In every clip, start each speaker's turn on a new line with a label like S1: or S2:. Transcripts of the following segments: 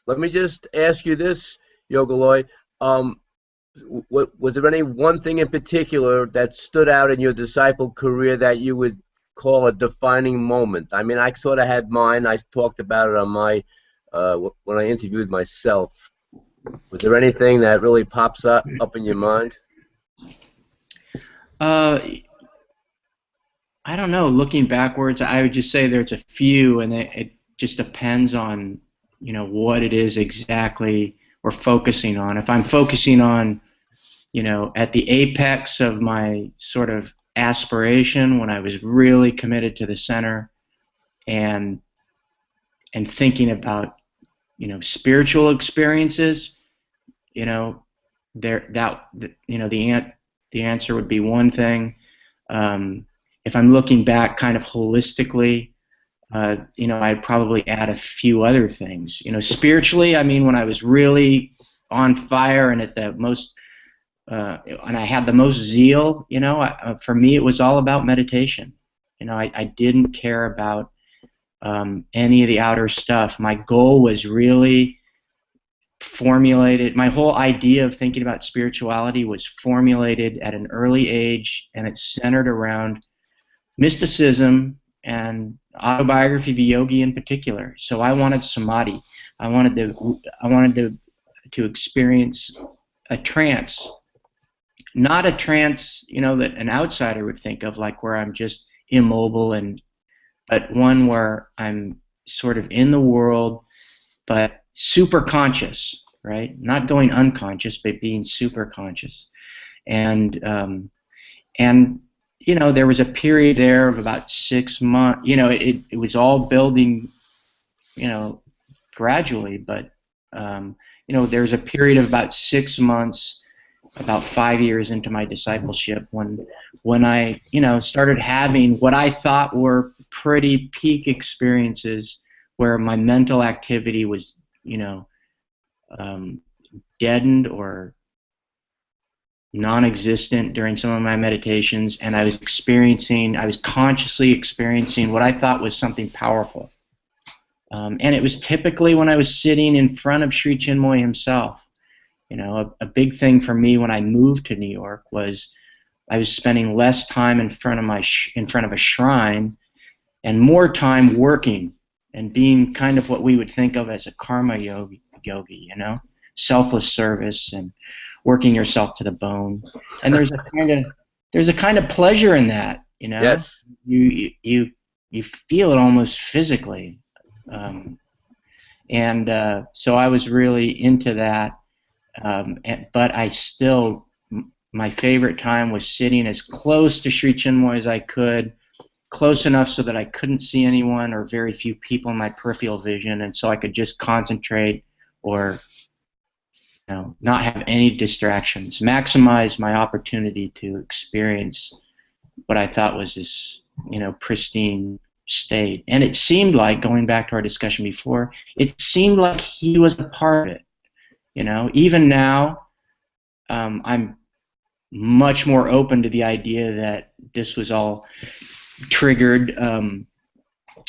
S1: let me just ask you this, Yogaloy. Um, was there any one thing in particular that stood out in your disciple career that you would call a defining moment? I mean, I sort of had mine. I talked about it on my when I interviewed myself. Was there anything that really pops up in your mind?
S2: Uh, I don't know. Looking backwards, I would just say there's a few, and it just depends on, what it is exactly we're focusing on. If I'm focusing on, at the apex of my sort of aspiration, when I was really committed to the center and thinking about, spiritual experiences, you know, the answer would be one thing. If I'm looking back kind of holistically, I'd probably add a few other things. Spiritually, I mean, when I was really on fire and at the most, and I had the most zeal, for me it was all about meditation. I didn't care about any of the outer stuff. My goal was really formulated. My whole idea of thinking about spirituality was formulated at an early age, and it's centered around mysticism and autobiography of a yogi in particular. So I wanted samadhi. I wanted to experience a trance, not a trance, that an outsider would think of, like where I'm just immobile, but one where I'm sort of in the world, but super conscious, right? Not going unconscious, but being super conscious. And there was a period there of about 6 months. It was all building, gradually, but there was a period of about 6 months, about 5 years into my discipleship, when I started having what I thought were pretty peak experiences, where my mental activity was deadened or non-existent during some of my meditations, and I was consciously experiencing what I thought was something powerful. And it was typically when I was sitting in front of Sri Chinmoy himself. A big thing for me when I moved to New York was I was spending less time in front of a shrine and more time working and being kind of what we would think of as a karma yogi, selfless service and working yourself to the bone. And there's a kind of pleasure in that,
S1: Yes.
S2: You feel it almost physically. So I was really into that. But my favorite time was sitting as close to Sri Chinmoy as I could, close enough so that I couldn't see anyone or very few people in my peripheral vision, and so I could just concentrate or not have any distractions, maximize my opportunity to experience what I thought was this, pristine state. And it seemed like, going back to our discussion before, it seemed like he was a part of it. Even now, I'm much more open to the idea that this was all triggered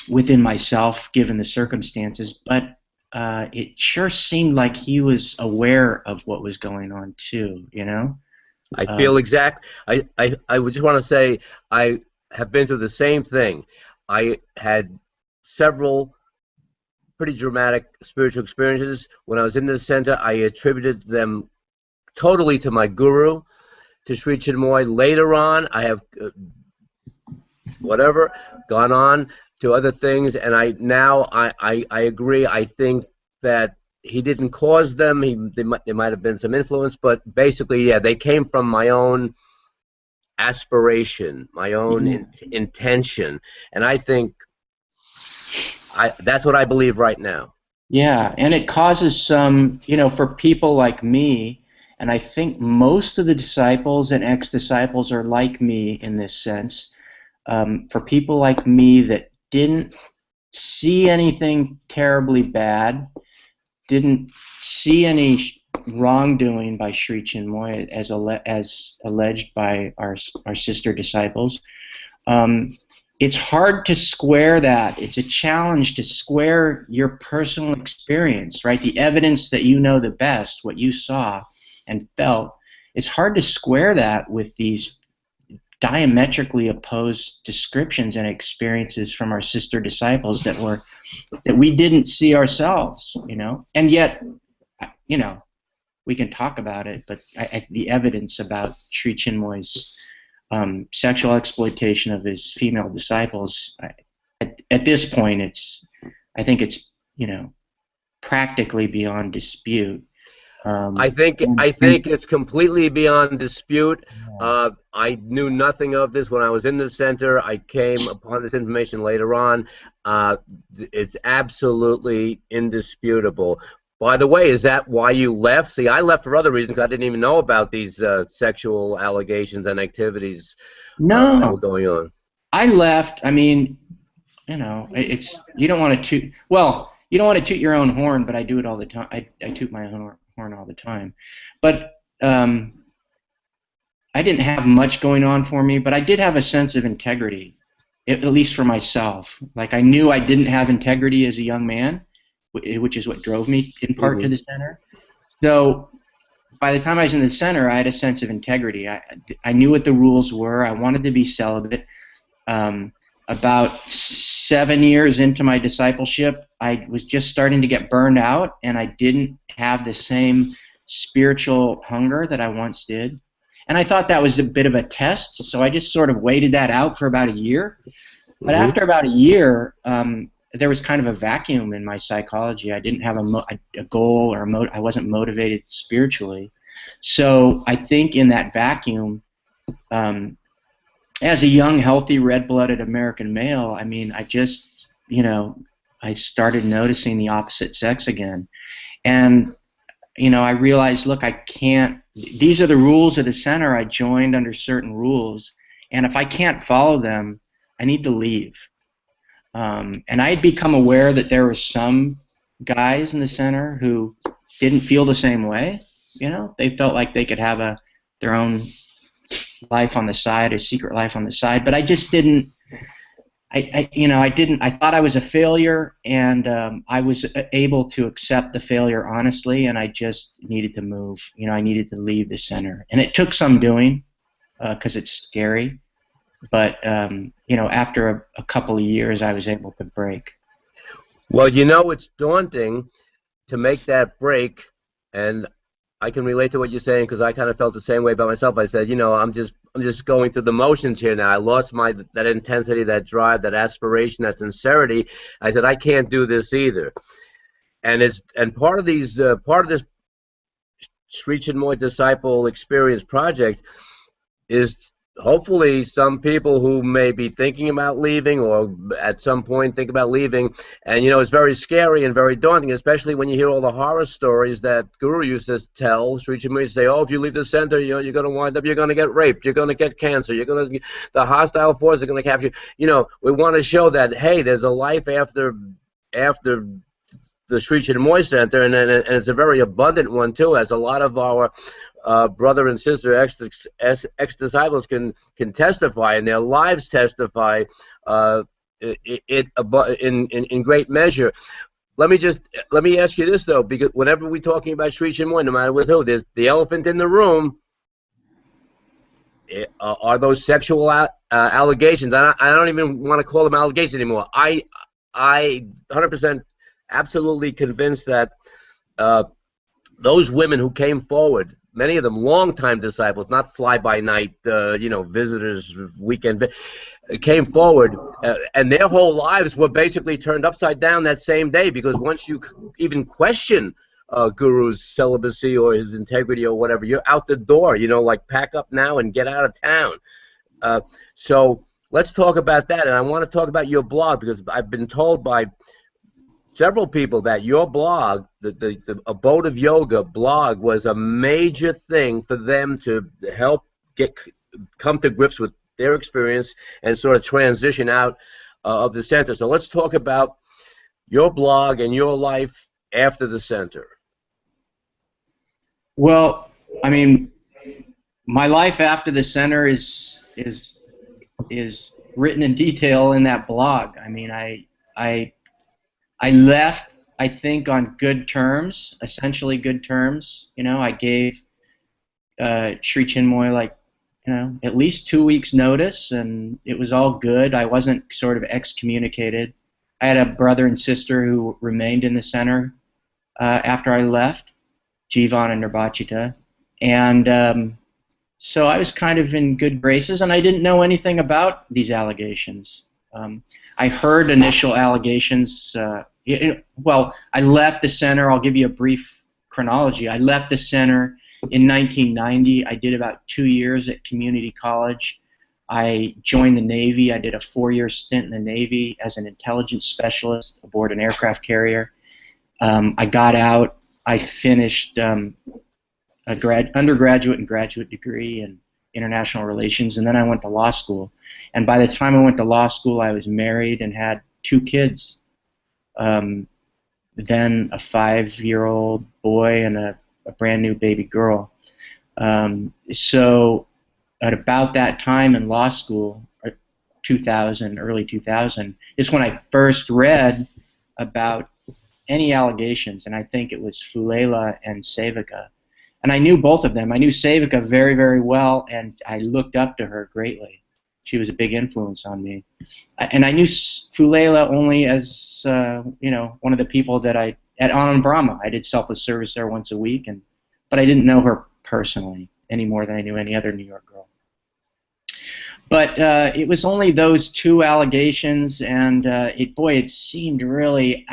S2: within myself, given the circumstances, but it sure seemed like he was aware of what was going on too,
S1: I feel exact. I would just want to say I have been through the same thing. I had several pretty dramatic spiritual experiences. When I was in the center, I attributed them totally to my guru, to Sri Chinmoy. Later on, I have gone on to other things, and I agree. I think that he didn't cause them. There might have been some influence, but basically, yeah, they came from my own aspiration, my own intention, and I think that's what I believe right now.
S2: Yeah, and it causes some, for people like me, and I think most of the disciples and ex-disciples are like me in this sense. For people like me that didn't see anything terribly bad, didn't see any wrongdoing by Sri Chinmoy as alleged by our sister disciples, it's hard to square that. It's a challenge to square your personal experience, right? The evidence that you know the best, what you saw and felt. It's hard to square that with these diametrically opposed descriptions and experiences from our sister disciples that we didn't see ourselves, you know. And yet, you know, we can talk about it, but the evidence about Sri Chinmoy's sexual exploitation of his female disciples, at this point, I think it's, you know, practically beyond dispute.
S1: I think it's completely beyond dispute. I knew nothing of this when I was in the center. I came upon this information later on. It's absolutely indisputable. By the way, is that why you left? See, I left for other reasons. I didn't even know about these sexual allegations and activities that were going on.
S2: I left. I mean, you know, you don't want to toot. Well, you don't want to toot your own horn, but I do it all the time. I toot my own horn all the time. But I didn't have much going on for me, but I did have a sense of integrity, at least for myself. Like, I knew I didn't have integrity as a young man, which is what drove me in part to the center. So by the time I was in the center, I had a sense of integrity. I knew what the rules were. I wanted to be celibate. About 7 years into my discipleship, I was just starting to get burned out, and I didn't have the same spiritual hunger that I once did. And I thought that was a bit of a test, so I just sort of waited that out for about a year. But after about a year, there was kind of a vacuum in my psychology. I didn't have a goal or I wasn't motivated spiritually. So I think in that vacuum, as a young, healthy, red-blooded American male, I mean, I just, you know, I started noticing the opposite sex again. And, you know, I realized, look, I can't, these are the rules of the center. I joined under certain rules. And if I can't follow them, I need to leave. And I had become aware that there were some guys in the center who didn't feel the same way. You know, they felt like they could have their own life on the side, a secret life on the side. But I just didn't. I thought I was a failure, and I was able to accept the failure honestly, and I just needed to move. You know, I needed to leave the center, and it took some doing because it's scary. But you know, after a couple of years, I was able to break.
S1: Well, you know, it's daunting to make that break, and I can relate to what you're saying because I kind of felt the same way about myself. I said, you know, I'm just going through the motions here now. I lost that intensity, that drive, that aspiration, that sincerity. I said, I can't do this either. And part of this Sri Chinmoy Disciple Experience project is hopefully some people who may be thinking about leaving or at some point think about leaving. And, you know, it's very scary and very daunting, especially when you hear all the horror stories that Guru used to tell. Sri Chinmoy used to say, oh, if you leave the center, you know, you're going to wind up, you're going to get raped, you're going to get cancer, the hostile forces are going to capture you. You know, we want to show that, hey, there's a life after the Sri Chinmoy Center, and it's a very abundant one, too, as a lot of our brother and sister ex-disciples can testify, and their lives testify in great measure. Let me ask you this though, because whenever we're talking about Sri Chinmoy, no matter with who, there's the elephant in the room. Are those sexual allegations? I don't even want to call them allegations anymore. I 100% absolutely convinced that those women who came forward, many of them longtime disciples, not fly-by-night, you know, visitors, weekend, came forward, and their whole lives were basically turned upside down that same day, because once you even question Guru's celibacy or his integrity or whatever, you're out the door, you know, like pack up now and get out of town. So let's talk about that, and I want to talk about your blog, because I've been told by several people that your blog, the Abode of Yoga blog, was a major thing for them to help come to grips with their experience and sort of transition out of the center. So let's talk about your blog and your life after the center.
S2: Well, I mean, my life after the center is written in detail in that blog. I mean, I I left, I think, on good terms, essentially good terms. You know, I gave Sri Chinmoy, like, you know, at least 2 weeks notice, and it was all good. I wasn't sort of excommunicated. I had a brother and sister who remained in the center after I left, Jivan and Nirbachita, and so I was kind of in good graces, and I didn't know anything about these allegations. I heard initial allegations. Well, I left the center. I'll give you a brief chronology. I left the center in 1990. I did about 2 years at community college. I joined the Navy. I did a 4-year stint in the Navy as an intelligence specialist aboard an aircraft carrier. I got out. I finished undergraduate and graduate degree in international relations, and then I went to law school. And by the time I went to law school, I was married and had 2 kids. Then a 5-year-old boy and a brand new baby girl. So at about that time in law school, 2000, early 2000, is when I first read about any allegations, and I think it was Fulela and Sevika. And I knew both of them. I knew Sevika very, very well, and I looked up to her greatly. She was a big influence on me. And I knew Fulela only as, you know, one of the people that at Anand Brahma. I did selfless service there once a week, but I didn't know her personally any more than I knew any other New York girl. But it was only those 2 allegations, and it seemed really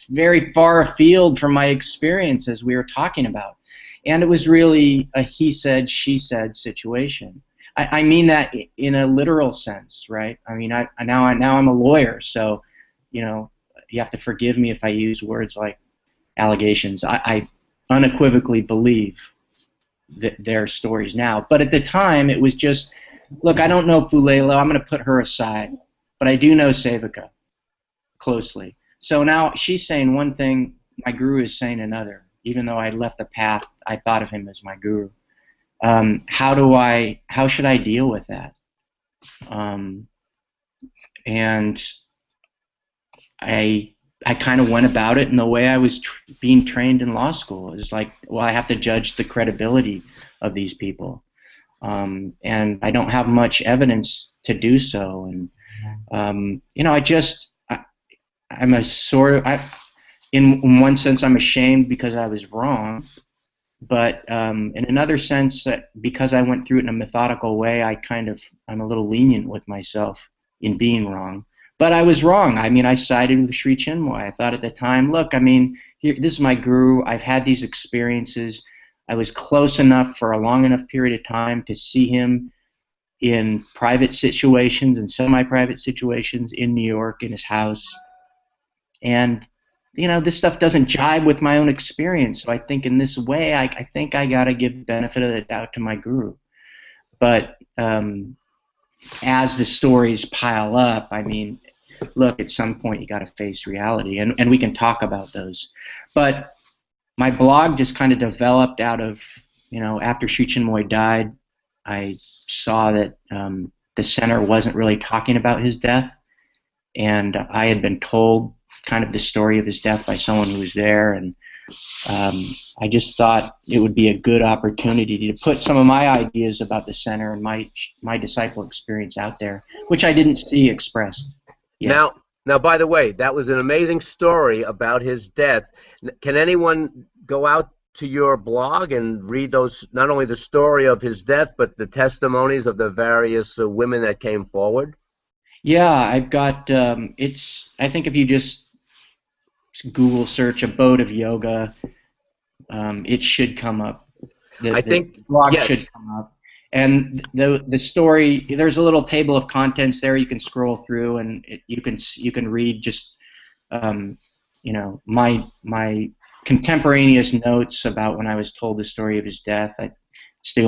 S2: very far afield from my experience as we were talking about. And it was really a he said, she said situation. I mean that in a literal sense, right? I mean, now I'm a lawyer, so, you know, you have to forgive me if I use words like allegations. I unequivocally believe that their stories now. But at the time, it was just, look, I don't know Fulela. I'm going to put her aside. But I do know Sevika closely. So now she's saying one thing, my guru is saying another, even though I left the path, I thought of him as my guru. How should I deal with that? And I kind of went about it in the way I was being trained in law school. It's like, well, I have to judge the credibility of these people. And I don't have much evidence to do so. And, you know, I'm a sort of, in one sense, I'm ashamed because I was wrong. But in another sense, because I went through it in a methodical way, I'm a little lenient with myself in being wrong. But I was wrong. I mean, I sided with Sri Chinmoy. I thought at the time, look, I mean, this is my guru. I've had these experiences. I was close enough for a long enough period of time to see him in private situations and semi-private situations in New York in his house. And, you know, this stuff doesn't jibe with my own experience. So I think in this way, I think I got to give the benefit of the doubt to my guru. But as the stories pile up, I mean, look, at some point you got to face reality, and we can talk about those. But my blog just kind of developed out of, you know, after Sri Chinmoy died, I saw that the center wasn't really talking about his death, and I had been told kind of the story of his death by someone who was there, and I just thought it would be a good opportunity to put some of my ideas about the center and my disciple experience out there, which I didn't see expressed yet.
S1: Now, by the way, that was an amazing story about his death. Can anyone go out to your blog and read those, not only the story of his death, but the testimonies of the various women that came forward?
S2: Yeah, I've got, I think if you just Google search abode of yoga, it should come up. The blog
S1: yes.
S2: should come up. And the story, there's a little table of contents there you can scroll through, and you can read just you know, my contemporaneous notes about when I was told the story of his death. It's the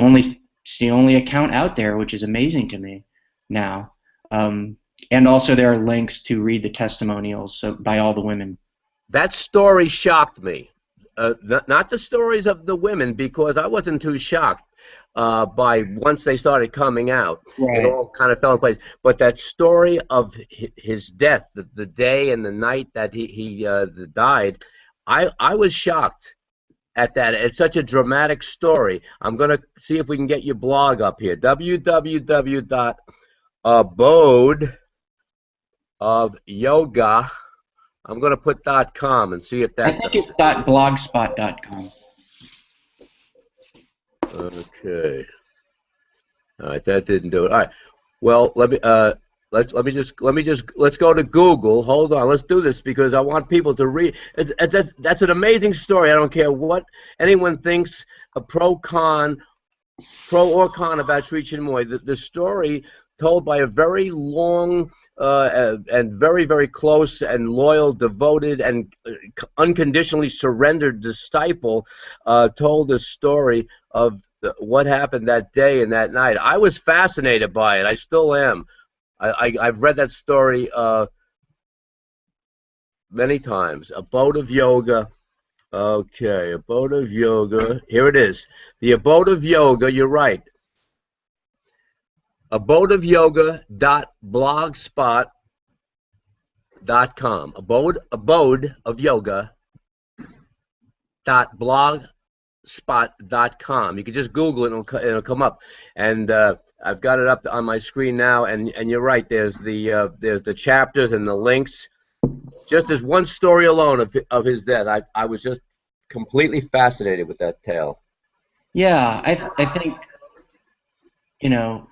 S2: only account out there, which is amazing to me now. And also there are links to read the testimonials by all the women.
S1: That story shocked me. not the stories of the women, because I wasn't too shocked by once they started coming out. It
S2: Right.
S1: all kind of fell in place. But that story of his death, the day and the night that he died, I was shocked at that. It's such a dramatic story. I'm going to see if we can get your blog up here. www.abodeofyoga. I'm going to put .com and see if
S2: I
S1: that
S2: think
S1: does
S2: it's
S1: it.
S2: .blogspot.com.
S1: Okay. All right, that didn't do it. All right. Well, let's go to Google. Hold on. Let's do this because I want people to read. That's an amazing story. I don't care what anyone thinks, a pro or con about Sri Chinmoy. The story told by a very long and very, very close and loyal, devoted, and unconditionally surrendered disciple told the story of what happened that day and that night. I was fascinated by it. I still am. I've read that story many times. Abode of Yoga. Okay, Abode of Yoga. Here it is. The Abode of Yoga, you're right. abodeofyoga.blogspot.com. Abode of Yoga.blogspot.com. You can just Google it and it'll come up. And I've got it up on my screen now. And you're right. There's the chapters and the links. Just as one story alone of his death, I was just completely fascinated with that tale.
S2: Yeah, I think, you know,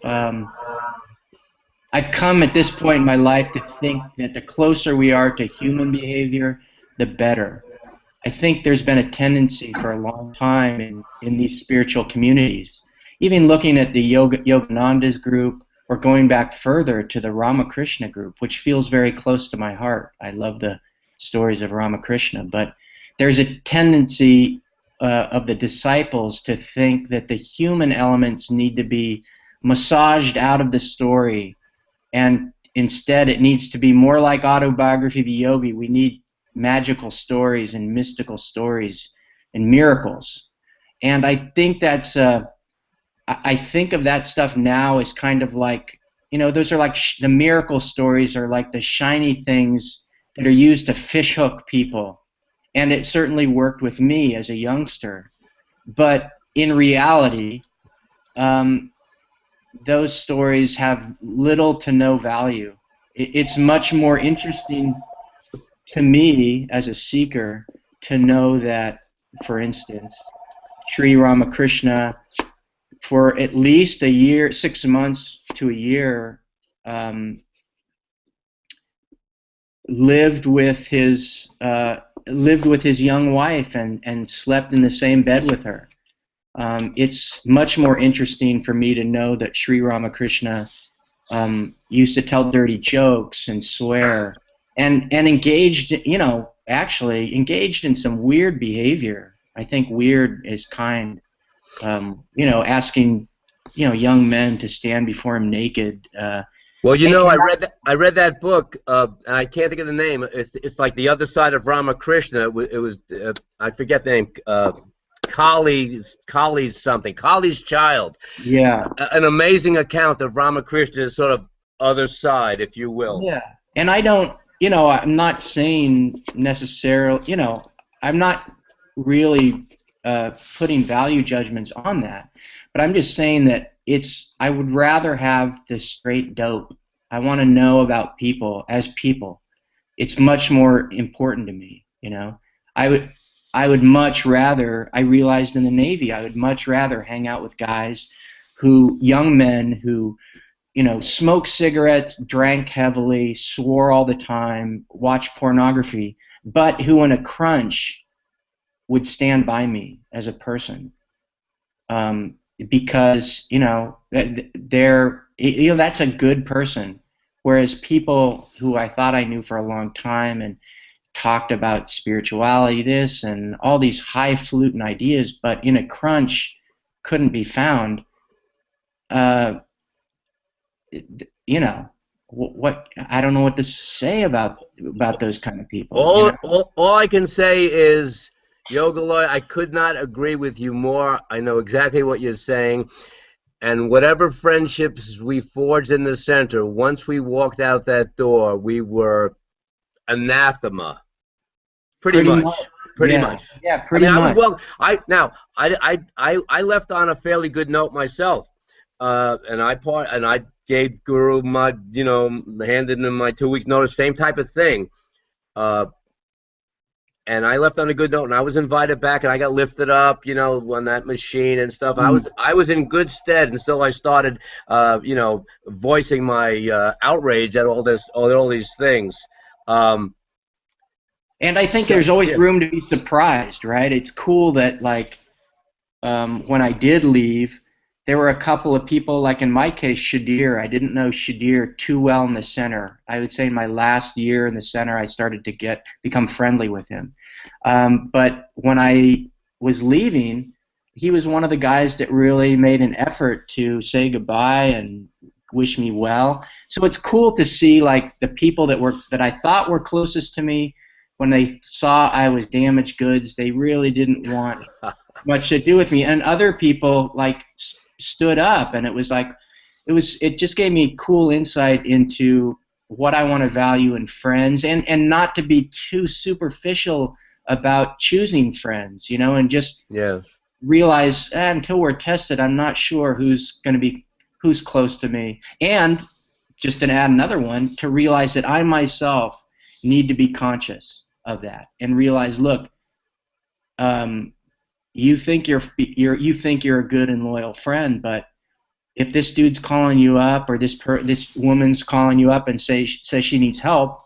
S2: I've come at this point in my life to think that the closer we are to human behavior, the better. I think there's been a tendency for a long time in these spiritual communities, even looking at the Yogananda's group or going back further to the Ramakrishna group, which feels very close to my heart. I love the stories of Ramakrishna, but there's a tendency of the disciples to think that the human elements need to be massaged out of the story, and instead it needs to be more like Autobiography of a Yogi. We need magical stories and mystical stories and miracles. And I think that's I think of that stuff now as kind of like, you know, those are like the miracle stories are like the shiny things that are used to fishhook people. And it certainly worked with me as a youngster. But in reality, those stories have little to no value. It's much more interesting to me as a seeker to know that, for instance, Sri Ramakrishna, for at least a year, 6 months to a year, lived with his young wife and slept in the same bed with her. It's much more interesting for me to know that Sri Ramakrishna used to tell dirty jokes and swear and engaged, you know, actually engaged in some weird behavior. I think weird is kind. You know, asking, you know, young men to stand before him naked.
S1: Well, you know, I read that book. And I can't think of the name. It's like The Other Side of Ramakrishna. It was I forget the name. Kali's Child.
S2: Yeah.
S1: An amazing account of Ramakrishna's sort of other side, if you will.
S2: Yeah. And I don't, you know, I'm not saying necessarily, you know, I'm not really putting value judgments on that, but I'm just saying that I would rather have the straight dope. I want to know about people as people. It's much more important to me, you know. I would much rather, I realized in the Navy, I would much rather hang out with guys young men who, you know, smoked cigarettes, drank heavily, swore all the time, watched pornography, but who in a crunch would stand by me as a person, because, you know, that's a good person. Whereas people who I thought I knew for a long time and talked about spirituality, this and all these highfalutin ideas, but in a crunch couldn't be found. You know, what I don't know what to say about those kind of people.
S1: All I can say is Yogaloy, I could not agree with you more. I know exactly what you're saying. And whatever friendships we forged in the center, once we walked out that door, we were anathema. Pretty
S2: Pretty much.
S1: much. Pretty
S2: Yeah.
S1: much.
S2: Yeah.
S1: I
S2: Pretty
S1: mean, I was
S2: much.
S1: well. I left on a fairly good note myself, and I gave Guru my, handed him my 2 week notice, same type of thing. Uh, and I left on a good note, and I was invited back, and I got lifted up, on that machine and stuff.
S2: Mm.
S1: I was in good stead until I started, voicing my outrage at all these things. Um,
S2: And I think
S1: so,
S2: there's always
S1: yeah,
S2: room to be surprised, right? It's cool that, like, when I did leave, there were a couple of people, like in my case, Shadir. I didn't know Shadir too well in the center. I would say in my last year in the center, I started to become friendly with him. But when I was leaving, he was one of the guys that really made an effort to say goodbye and wish me well. So it's cool to see, like, the people that I thought were closest to me, when they saw I was damaged goods, they really didn't want much to do with me. And other people, like, stood up, and it was like, it just gave me cool insight into what I want to value in friends, and not to be too superficial about choosing friends, and just
S1: yeah.
S2: realize, until we're tested, I'm not sure who's close to me. And just to add another one, to realize that I myself need to be conscious of that and realize, look, you think you're a good and loyal friend, but if this dude's calling you up, or this woman's calling you up and says she needs help,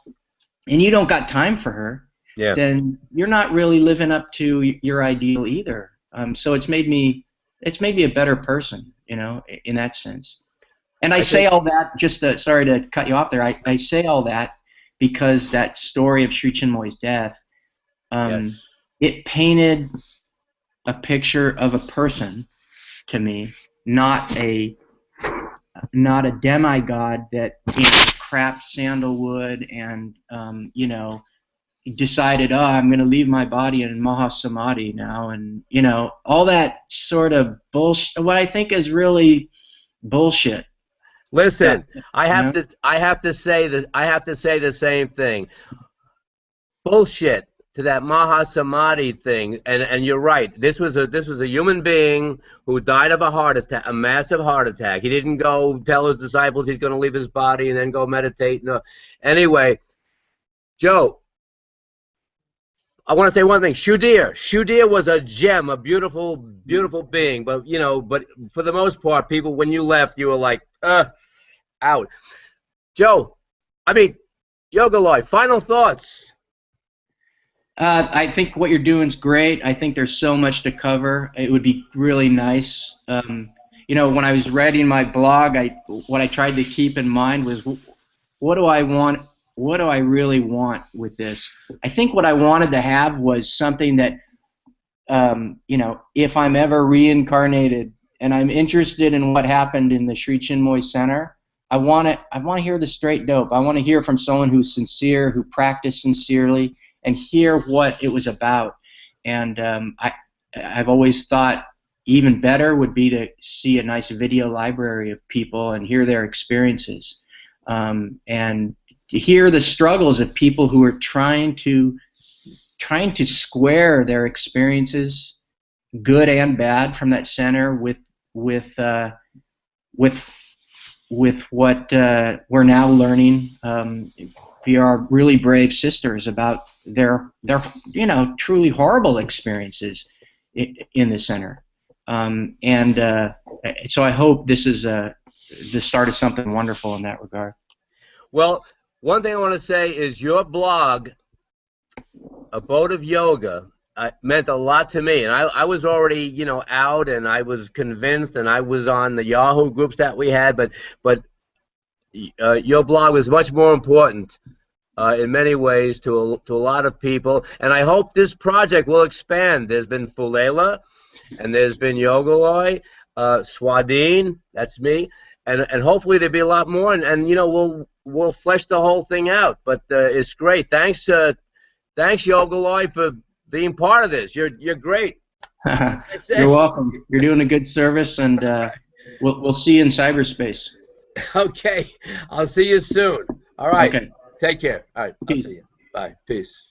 S2: and you don't got time for her,
S1: Yeah.
S2: then you're not really living up to your ideal either. So it's made me a better person, in that sense. And I say all that, just sorry to cut you off there. I say all that because that story of Sri Chinmoy's death,
S1: Yes.
S2: it painted a picture of a person to me, not a demigod that crapped sandalwood and decided, oh, I'm going to leave my body in Mahasamadhi now, and all that sort of bullshit. What I think is really bullshit.
S1: Listen,
S2: Stuff,
S1: I have to say the same thing. Bullshit to that Mahasamadhi thing, and you're right. This was a human being who died of a heart attack, a massive heart attack. He didn't go tell his disciples he's going to leave his body and then go meditate. No. Anyway, Joe, I want to say one thing. Shudir was a gem, a beautiful, beautiful being. But but for the most part, people, when you left, you were like, out. Joe, Yogaloy, final thoughts.
S2: I think what you're doing is great. I think there's so much to cover. It would be really nice. When I was writing my blog, what I tried to keep in mind was, what do I want? What do I really want with this? I think what I wanted to have was something that, if I'm ever reincarnated and I'm interested in what happened in the Sri Chinmoy Center, I want to hear the straight dope. I want to hear from someone who's sincere, who practiced sincerely, and hear what it was about. And I've always thought even better would be to see a nice video library of people and hear their experiences, and to hear the struggles of people who are trying to square their experiences, good and bad, from that center with what we're now learning via our really brave sisters about their truly horrible experiences in the center. So I hope this is the start of something wonderful in that regard.
S1: Well, one thing I want to say is your blog, Abode of Yoga, meant a lot to me, and I was already out, and I was convinced, and I was on the Yahoo groups that we had, but your blog was much more important in many ways to a lot of people, and I hope this project will expand. There's been Fulela, and there's been Yogaloy, Swadeen, that's me, and hopefully there'll be a lot more, and we'll flesh the whole thing out. But it's great. Thanks Yogaloy, for being part of this. You're great.
S2: You're welcome. You're doing a good service, and we'll see you in cyberspace.
S1: Okay. I'll see you soon. All right.
S2: Okay.
S1: Take care. All right. I'll
S2: Peace.
S1: see you. Bye. Peace.